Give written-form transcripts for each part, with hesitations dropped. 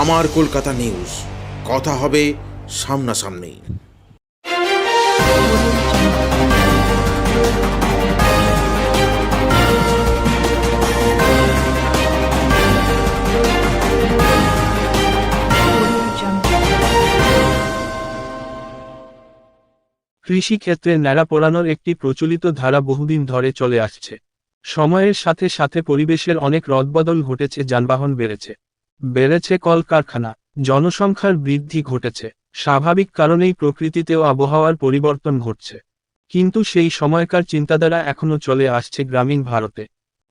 আমার কলকাতা নিউজ, কথা হবে সামনাসামনি। কৃষিক্ষেত্রে ন্যাড়া পোড়ানোর একটি প্রচলিত ধারা বহুদিন ধরে চলে আসছে। সময়ের সাথে সাথে পরিবেশের অনেক রদবদল ঘটেছে, যানবাহন বেড়েছে কলকারখানা, জনসংখ্যার বৃদ্ধি ঘটেছে। স্বাভাবিক কারণেই প্রকৃতিতেও আবহাওয়ার পরিবর্তন ঘটছে। কিন্তু সেই সময়কার চিন্তাধারা এখনও চলে আসছে গ্রামীণ ভারতে।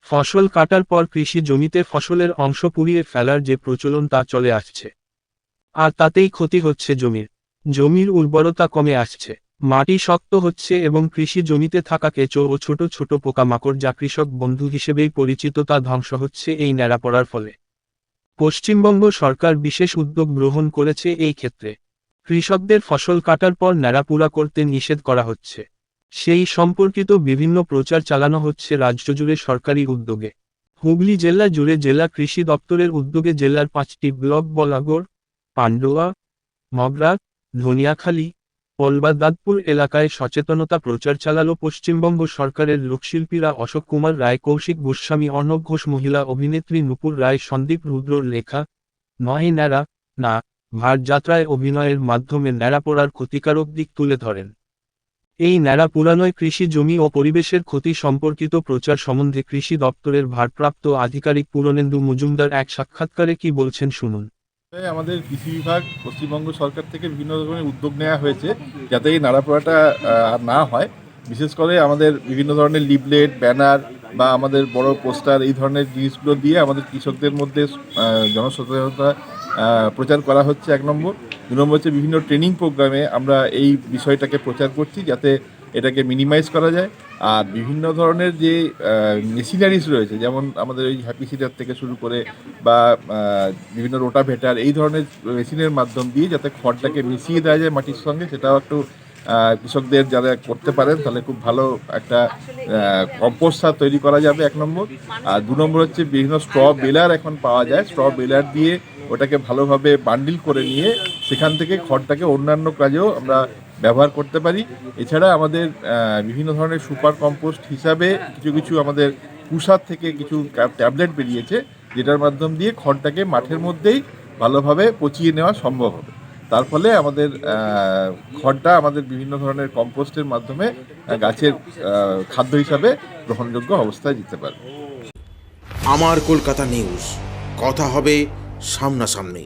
ফসল কাটার পর কৃষি জমিতে ফসলের অংশ পুড়িয়ে ফেলার যে প্রচলন তা চলে আসছে। আর তাতেই ক্ষতি হচ্ছে জমির উর্বরতা কমে আসছে, মাটি শক্ত হচ্ছে এবং কৃষি জমিতে থাকা কেঁচো ও ছোট ছোট পোকামাকড়, যা কৃষক বন্ধু হিসেবেই পরিচিত, তা ধ্বংস হচ্ছে এই ন্যাড়া পড়ার ফলে। পশ্চিমবঙ্গ সরকার বিশেষ উদ্যোগ গ্রহণ করেছে এই ক্ষেত্রে। কৃষকদের ফসল কাটার পর ন্যাড়াপোড়া করতে নিষেধ করা হচ্ছে। সেই সম্পর্কিত বিভিন্ন প্রচার চালানো হচ্ছে রাজ্যজুড়ে সরকারি উদ্যোগে। হুগলি জেলা জুড়ে জেলা কৃষি দপ্তরের উদ্যোগে জেলার 5টি ব্লক বলাগড়, পান্ডুয়া, মগরা, ধনিয়াখালী, পলবাদাতপুর এলাকায় সচেতনতা প্রচার চালালো পশ্চিমবঙ্গ সরকারের লোকশিল্পীরা। অশোক কুমার রায়, কৌশিক গোস্বামী, অর্ণব ঘোষ, মহিলা অভিনেত্রী নুপুর রায়, সন্দীপ রুদ্রর লেখা নয় ন্যাড়া না ভার যাত্রায় অভিনয়ের মাধ্যমে ন্যাড়াপোড়ার ক্ষতিকারক দিক তুলে ধরেন। এই ন্যাড়া পোড়ানোয় কৃষি জমি ও পরিবেশের ক্ষতি সম্পর্কিত প্রচার সম্বন্ধে কৃষি দপ্তরের ভারপ্রাপ্ত আধিকারিক পুরনেন্দু মজুমদার এক সাক্ষাৎকারে কি বলছেন শুনুন। আমাদের কৃষি বিভাগ পশ্চিমবঙ্গ সরকার থেকে বিভিন্ন ধরনের উদ্যোগ নেওয়া হয়েছে যাতে এই নাড়াপোড়াটা আর না হয়। বিশেষ করে আমাদের বিভিন্ন ধরনের লিফলেট, ব্যানার বা আমাদের বড় পোস্টার, এই ধরনের জিনিসগুলো দিয়ে আমাদের কৃষকদের মধ্যে জনসচেতনতা প্রচার করা হচ্ছে 1 নম্বর। 2 নম্বর হচ্ছে বিভিন্ন ট্রেনিং প্রোগ্রামে আমরা এই বিষয়টাকে প্রচার করছি যাতে এটাকে মিনিমাইজ করা যায়। আর বিভিন্ন ধরনের যে মেশিনারিজ রয়েছে, যেমন আমাদের ওই হ্যাপি সিডার থেকে শুরু করে বা বিভিন্ন রোটাভেটার, এই ধরনের মেশিনের মাধ্যম দিয়ে যাতে খড়টাকে মিশিয়ে দেওয়া যায় মাটির সঙ্গে, সেটাও একটু কৃষকদের যারা করতে পারেন তাহলে খুব ভালো একটা কম্পোস্ট সার তৈরি করা যাবে 1 নম্বর। আর 2 নম্বর হচ্ছে বিভিন্ন স্ট্র বেলার এখন পাওয়া যায়, স্ট্র বেলার দিয়ে ওটাকে ভালোভাবে বান্ডিল করে নিয়ে সেখান থেকে খড়টাকে অন্যান্য কাজেও আমরা ব্যবহার করতে পারি। এছাড়া আমাদের বিভিন্ন ধরনের সুপার কম্পোস্ট হিসাবে কিছু আমাদের কুসার থেকে কিছু ট্যাবলেট বেরিয়েছে, যেটার মাধ্যম দিয়ে খড়টাকে মাঠের মধ্যেই ভালোভাবে পচিয়ে নেওয়া সম্ভব হবে। তার ফলে আমাদের খড়টা আমাদের বিভিন্ন ধরনের কম্পোস্টের মাধ্যমে গাছের খাদ্য হিসাবে গ্রহণযোগ্য অবস্থায় যেতে পারে। আমার কলকাতা নিউজ, কথা হবে সামনাসামনি।